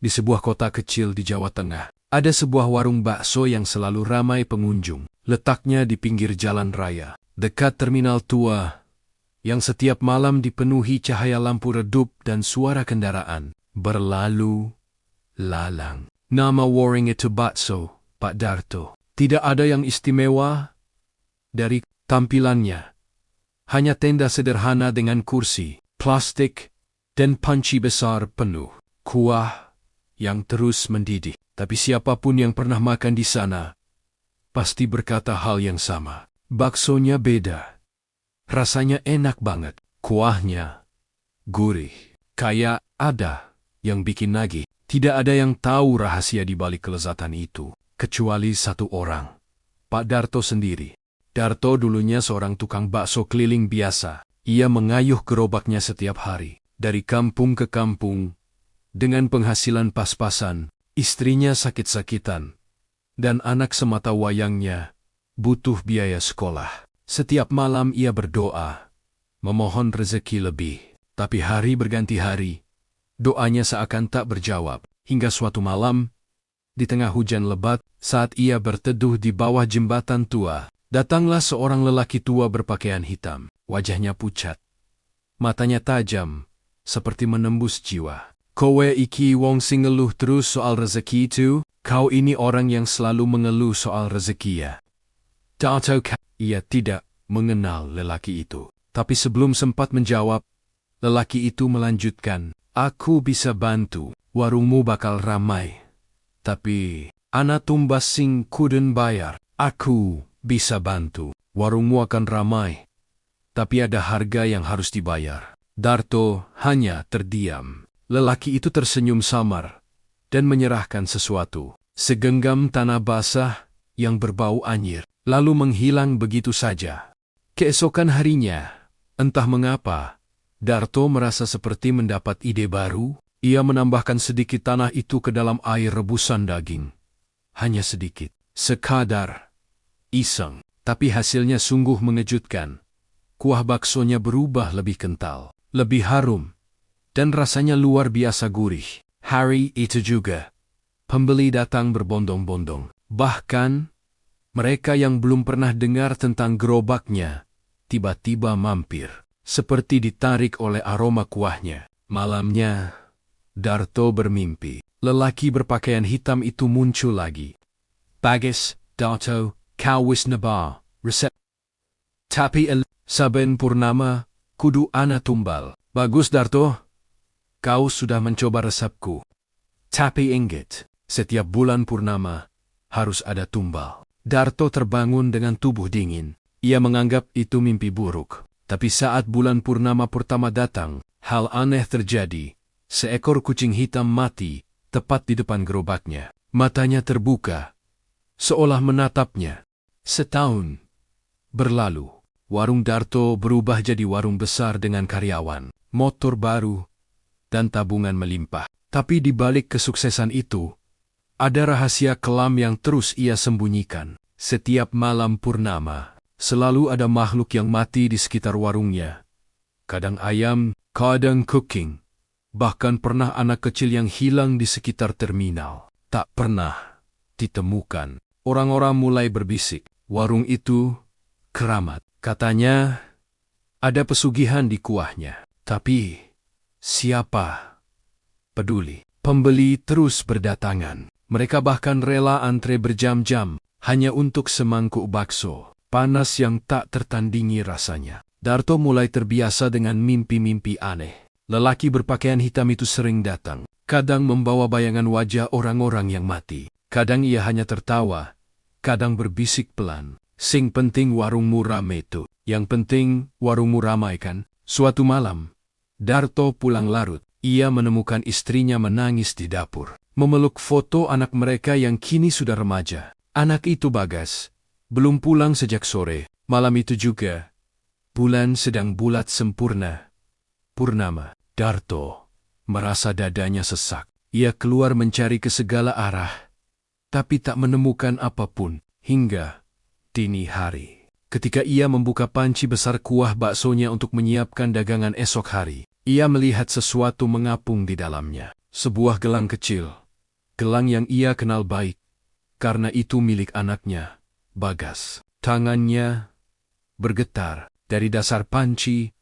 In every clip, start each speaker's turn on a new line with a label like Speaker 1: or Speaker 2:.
Speaker 1: Di sebuah kota kecil di Jawa Tengah, ada sebuah warung bakso yang selalu ramai pengunjung. Letaknya di pinggir jalan raya, dekat terminal tua, yang setiap malam dipenuhi cahaya lampu redup dan suara kendaraan berlalu lalang. Nama warung itu Bakso Pak Darto. Tidak ada yang istimewa dari tampilannya. Hanya tenda sederhana dengan kursi, plastik, dan panci besar penuh kuah yang terus mendidih. Tapi siapapun yang pernah makan di sana pasti berkata hal yang sama. Baksonya beda. Rasanya enak banget. Kuahnya gurih. Kayak ada yang bikin nagih. Tidak ada yang tahu rahasia di balik kelezatan itu, kecuali satu orang. Pak Darto sendiri. Darto dulunya seorang tukang bakso keliling biasa. Ia mengayuh gerobaknya setiap hari, dari kampung ke kampung, dengan penghasilan pas-pasan. Istrinya sakit-sakitan, dan anak semata wayangnya butuh biaya sekolah. Setiap malam ia berdoa, memohon rezeki lebih. Tapi hari berganti hari, doanya seakan tak berjawab. Hingga suatu malam, di tengah hujan lebat, saat ia berteduh di bawah jembatan tua, datanglah seorang lelaki tua berpakaian hitam. Wajahnya pucat, matanya tajam, seperti menembus jiwa. Kowe iki wong sing ngeluh terus soal rezeki itu? Kau ini orang yang selalu mengeluh soal rezeki ya? Darto. Ia tidak mengenal lelaki itu. Tapi sebelum sempat menjawab, lelaki itu melanjutkan, aku bisa bantu, warungmu bakal ramai. Tapi, ana tumbas sing kuden bayar. Aku bisa bantu, warungmu akan ramai. Tapi ada harga yang harus dibayar. Darto hanya terdiam. Lelaki itu tersenyum samar dan menyerahkan sesuatu. Segenggam tanah basah yang berbau anyir, lalu menghilang begitu saja. Keesokan harinya, entah mengapa, Darto merasa seperti mendapat ide baru. Ia menambahkan sedikit tanah itu ke dalam air rebusan daging. Hanya sedikit, sekadar iseng, tapi hasilnya sungguh mengejutkan. Kuah baksonya berubah lebih kental, lebih harum, dan rasanya luar biasa gurih. Hari itu juga, pembeli datang berbondong-bondong. Bahkan, mereka yang belum pernah dengar tentang gerobaknya, tiba-tiba mampir, seperti ditarik oleh aroma kuahnya. Malamnya, Darto bermimpi. Lelaki berpakaian hitam itu muncul lagi. Bagus, Darto, kau wis neba resep. Tapi saben purnama, kudu ana tumbal. Bagus, Darto. Kau sudah mencoba resepku. Tapi ingat, setiap bulan purnama harus ada tumbal. Darto terbangun dengan tubuh dingin. Ia menganggap itu mimpi buruk. Tapi saat bulan purnama pertama datang, hal aneh terjadi. Seekor kucing hitam mati tepat di depan gerobaknya. Matanya terbuka, seolah menatapnya. Setahun berlalu. Warung Darto berubah jadi warung besar dengan karyawan, motor baru, dan tabungan melimpah. Tapi di balik kesuksesan itu, ada rahasia kelam yang terus ia sembunyikan. Setiap malam purnama, selalu ada makhluk yang mati di sekitar warungnya. Kadang ayam, kadang kucing. Bahkan pernah anak kecil yang hilang di sekitar terminal. Tak pernah ditemukan. Orang-orang mulai berbisik, warung itu keramat. Katanya, ada pesugihan di kuahnya. Tapi, siapa peduli? Pembeli terus berdatangan. Mereka bahkan rela antre berjam-jam hanya untuk semangkuk bakso, panas yang tak tertandingi rasanya. Darto mulai terbiasa dengan mimpi-mimpi aneh. Lelaki berpakaian hitam itu sering datang, kadang membawa bayangan wajah orang-orang yang mati. Kadang ia hanya tertawa, kadang berbisik pelan. Sing penting warungmu ramai tuh. Yang penting warungmu ramai kan? Suatu malam, Darto pulang larut. Ia menemukan istrinya menangis di dapur, memeluk foto anak mereka yang kini sudah remaja. Anak itu Bagas, belum pulang sejak sore. Malam itu juga, bulan sedang bulat sempurna. Purnama. Darto merasa dadanya sesak. Ia keluar mencari ke segala arah, tapi tak menemukan apapun hingga dini hari. Ketika ia membuka panci besar kuah baksonya untuk menyiapkan dagangan esok hari, ia melihat sesuatu mengapung di dalamnya. Sebuah gelang kecil. Gelang yang ia kenal baik, karena itu milik anaknya, Bagas. Tangannya bergetar. Dari dasar panci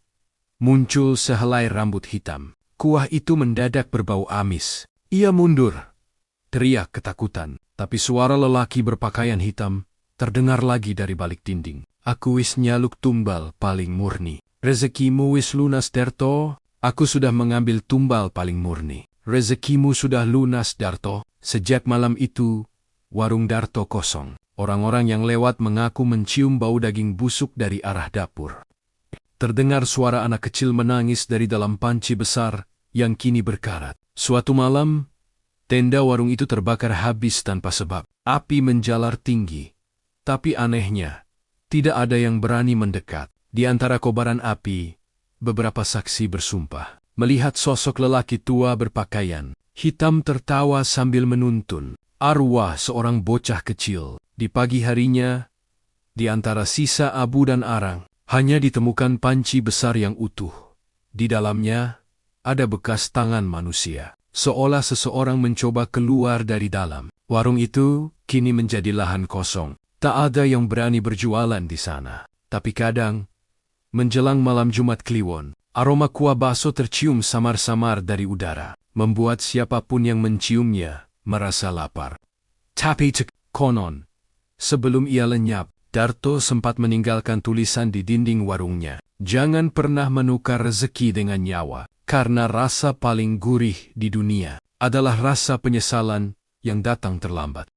Speaker 1: muncul sehelai rambut hitam. Kuah itu mendadak berbau amis. Ia mundur, teriak ketakutan, tapi suara lelaki berpakaian hitam terdengar lagi dari balik dinding. Aku wis nyaluk tumbal paling murni. Rezekimu wis lunas, Darto. Aku sudah mengambil tumbal paling murni. Rezekimu sudah lunas, Darto. Sejak malam itu, warung Darto kosong. Orang-orang yang lewat mengaku mencium bau daging busuk dari arah dapur. Terdengar suara anak kecil menangis dari dalam panci besar yang kini berkarat. Suatu malam, tenda warung itu terbakar habis tanpa sebab. Api menjalar tinggi. Tapi anehnya, tidak ada yang berani mendekat. Di antara kobaran api, beberapa saksi bersumpah melihat sosok lelaki tua berpakaian hitam tertawa sambil menuntun arwah seorang bocah kecil. Di pagi harinya, di antara sisa abu dan arang, hanya ditemukan panci besar yang utuh. Di dalamnya, ada bekas tangan manusia, seolah seseorang mencoba keluar dari dalam. Warung itu kini menjadi lahan kosong. Tak ada yang berani berjualan di sana. Tapi kadang, menjelang malam Jumat Kliwon, aroma kuah bakso tercium samar-samar dari udara, membuat siapapun yang menciumnya merasa lapar. Tapi konon, sebelum ia lenyap, Darto sempat meninggalkan tulisan di dinding warungnya. Jangan pernah menukar rezeki dengan nyawa, karena rasa paling gurih di dunia adalah rasa penyesalan yang datang terlambat.